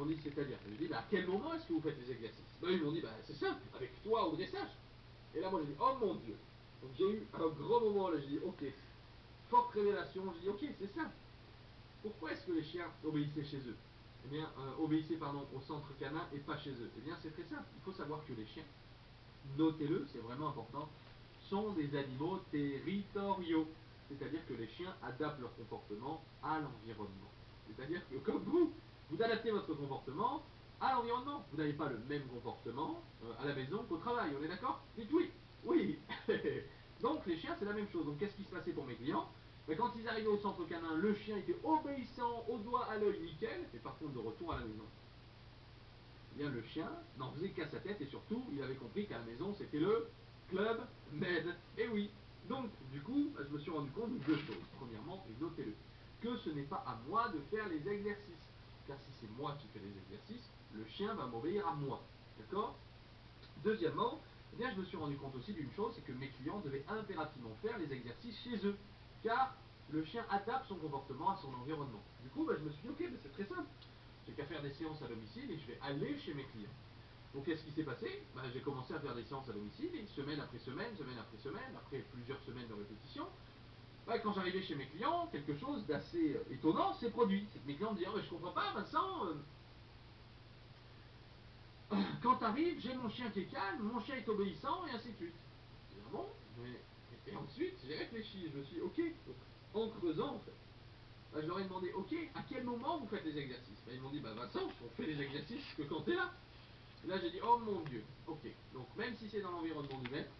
m'ont dit, c'est-à-dire, je lui ai dit, à quel moment est-ce que vous faites les exercices? Ils m'ont dit, c'est simple, avec toi au dressage. Et là, moi, j'ai dit, oh mon Dieu. Donc j'ai eu un grand moment, là, j'ai dit, ok, forte révélation, j'ai dit, ok, c'est simple. Pourquoi est-ce que les chiens obéissaient chez eux? Eh bien, obéissaient, pardon, au centre canin et pas chez eux. Eh bien, c'est très simple. Il faut savoir que les chiens, notez-le, c'est vraiment important, sont des animaux territoriaux. C'est-à-dire que les chiens adaptent leur comportement à l'environnement. C'est-à-dire que comme vous adaptez votre comportement à l'environnement. Vous n'avez pas le même comportement à la maison qu'au travail, on est d'accord? Dites oui. Oui. Donc les chiens, c'est la même chose. Donc qu'est-ce qui se passait pour mes clients? Quand ils arrivaient au centre canin, le chien était obéissant, au doigt, à l'œil, nickel, mais par contre de retour à la maison, eh bien le chien n'en faisait qu'à sa tête et surtout, il avait compris qu'à la maison, c'était le Club Med. Et oui. Donc, du coup, je me suis rendu compte de deux choses. Premièrement, et notez-le, que ce n'est pas à moi de faire les exercices. Car si c'est moi qui fais les exercices, le chien va m'obéir à moi. D'accord? Deuxièmement, eh bien, je me suis rendu compte aussi d'une chose, c'est que mes clients devaient impérativement faire les exercices chez eux. Car le chien adapte son comportement à son environnement. Du coup, je me suis dit, ok, c'est très simple. J'ai qu'à faire des séances à domicile et je vais aller chez mes clients. Donc qu'est-ce qui s'est passé? J'ai commencé à faire des séances à domicile, et semaine après semaine, après plusieurs semaines de répétition. Quand j'arrivais chez mes clients, quelque chose d'assez étonnant s'est produit. C'est que mes clients me disaient, je comprends pas, Vincent, quand t'arrives, j'ai mon chien qui est calme, mon chien est obéissant, et ainsi de suite. Je dis, ah bon? Et ensuite, j'ai réfléchi, je me suis dit, ok, donc, en creusant en fait, je leur ai demandé, ok, à quel moment vous faites les exercices? Ils m'ont dit, Vincent, on fait les exercices que quand t'es là. Là, j'ai dit, oh mon Dieu, ok. Donc, même si c'est dans l'environnement du maître,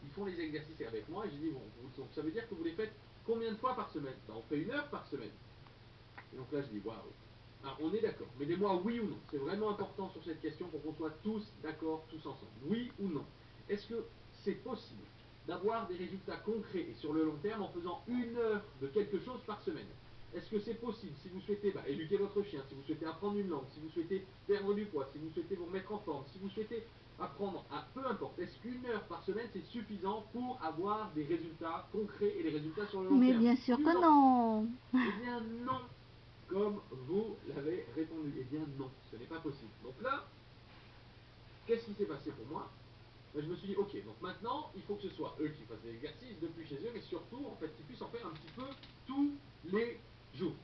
ils font les exercices avec moi. Et j'ai dit, bon, donc, ça veut dire que vous les faites combien de fois par semaine? On fait 1 heure par semaine. Et donc là, je dis, waouh. Alors, on est d'accord. Mais dis-moi oui ou non. C'est vraiment important sur cette question pour qu'on soit tous d'accord, tous ensemble. Oui ou non? Est-ce que c'est possible d'avoir des résultats concrets et sur le long terme en faisant 1 heure de quelque chose par semaine? Est-ce que c'est possible, si vous souhaitez éduquer votre chien, si vous souhaitez apprendre une langue, si vous souhaitez perdre du poids, si vous souhaitez vous remettre en forme, si vous souhaitez apprendre à peu importe, est-ce qu'1 heure par semaine c'est suffisant pour avoir des résultats concrets et des résultats sur le long Mais terme? bien sûr que non. Eh bien non, comme vous l'avez répondu. Eh bien non, ce n'est pas possible. Donc là, qu'est-ce qui s'est passé pour moi? Je me suis dit, ok, donc maintenant, il faut que ce soit eux qui fassent des exercices depuis chez eux, mais surtout, en fait, qu'ils puissent en faire un petit peu tous les jours.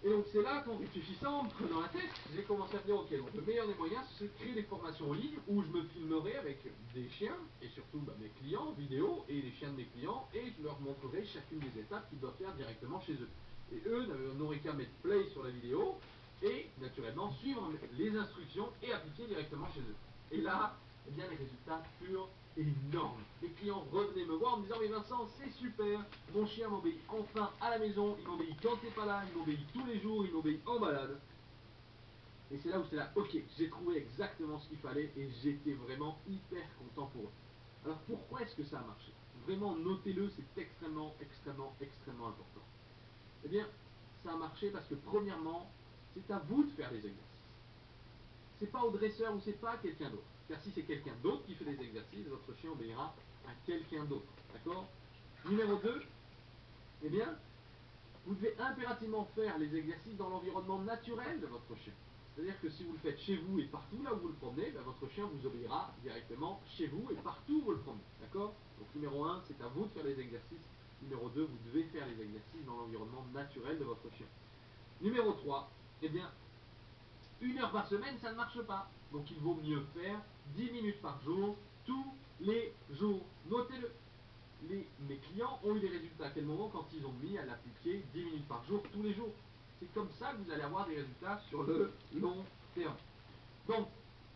Et donc c'est là qu'en réfléchissant, en me prenant la tête, j'ai commencé à me dire, ok, donc le meilleur des moyens, c'est de créer des formations en ligne où je me filmerai avec des chiens, et surtout mes clients, vidéo, et les chiens de mes clients, et je leur montrerai chacune des étapes qu'ils doivent faire directement chez eux. Et eux n'auraient qu'à mettre play sur la vidéo, et naturellement suivre les instructions et appliquer directement chez eux. Et là, eh bien les résultats furent énormes. Les clients revenaient me voir en me disant, mais Vincent, c'est super, mon chien m'obéit enfin à la maison, il m'obéit quand t'es pas là, il m'obéit tous les jours, il m'obéit en balade. Et c'est là où c'est là, ok, j'ai trouvé exactement ce qu'il fallait et j'étais vraiment hyper content pour eux. Alors pourquoi est-ce que ça a marché? Vraiment, notez-le, c'est extrêmement, extrêmement, extrêmement important. Eh bien, ça a marché parce que premièrement, c'est à vous de faire les exercices. C'est pas au dresseur ou c'est pas à quelqu'un d'autre. Car si c'est quelqu'un d'autre qui fait les exercices, votre chien obéira à quelqu'un d'autre. D'accord? Numéro 2, eh bien, vous devez impérativement faire les exercices dans l'environnement naturel de votre chien. C'est-à-dire que si vous le faites chez vous et partout là où vous le promenez, votre chien vous obéira directement chez vous et partout où vous le promenez. D'accord? Donc numéro 1, c'est à vous de faire les exercices. Numéro 2, vous devez faire les exercices dans l'environnement naturel de votre chien. Numéro 3, eh bien, 1 heure par semaine, ça ne marche pas. Donc il vaut mieux faire 10 minutes par jour, tous les jours. Notez-le. Mes clients ont eu des résultats à quel moment? Quand ils ont mis à l'appliquer 10 minutes par jour, tous les jours. C'est comme ça que vous allez avoir des résultats sur le long terme. Donc,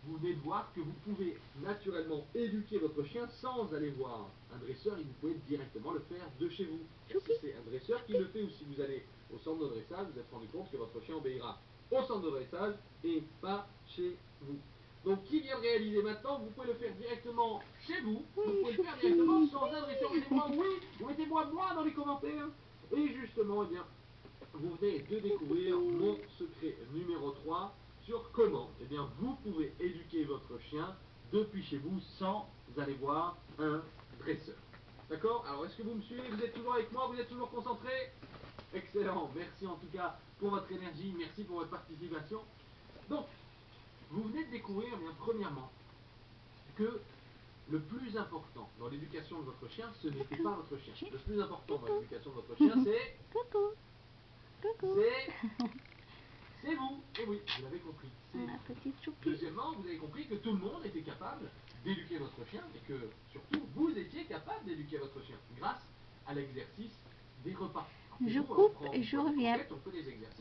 vous venez de voir que vous pouvez naturellement éduquer votre chien sans aller voir un dresseur et vous pouvez directement le faire de chez vous. Si c'est un dresseur qui le fait ou si vous allez au centre de dressage, vous vous êtes rendu compte que votre chien obéira au centre de dressage et pas chez vous. Donc, qui vient de réaliser maintenant? Vous pouvez le faire directement chez vous. Vous pouvez le faire directement sans un dresseur. Mettez-moi oui ou mettez-moi moi dans les commentaires. Et justement, eh bien, vous venez de découvrir mon secret numéro 3 sur comment eh bien, vous pouvez éduquer votre chien depuis chez vous sans aller voir un dresseur. D'accord? Alors, est-ce que vous me suivez? Vous êtes toujours avec moi? Vous êtes toujours concentrés? Excellent. Merci en tout cas pour votre énergie. Merci pour votre participation. Donc, vous venez de découvrir, bien, premièrement, que le plus important dans l'éducation de votre chien, ce n'était pas votre chien. Le plus important dans l'éducation de votre chien, c'est... Coucou. Coucou. C'est vous. Et oui, vous l'avez compris. C'est Ma vous. petite choupie. Deuxièmement, vous avez compris que tout le monde était capable d'éduquer votre chien et que, surtout, vous étiez capable d'éduquer votre chien grâce à l'exercice des repas. Je Nous, coupe on prend et je une reviens. croquette, on fait des exercices.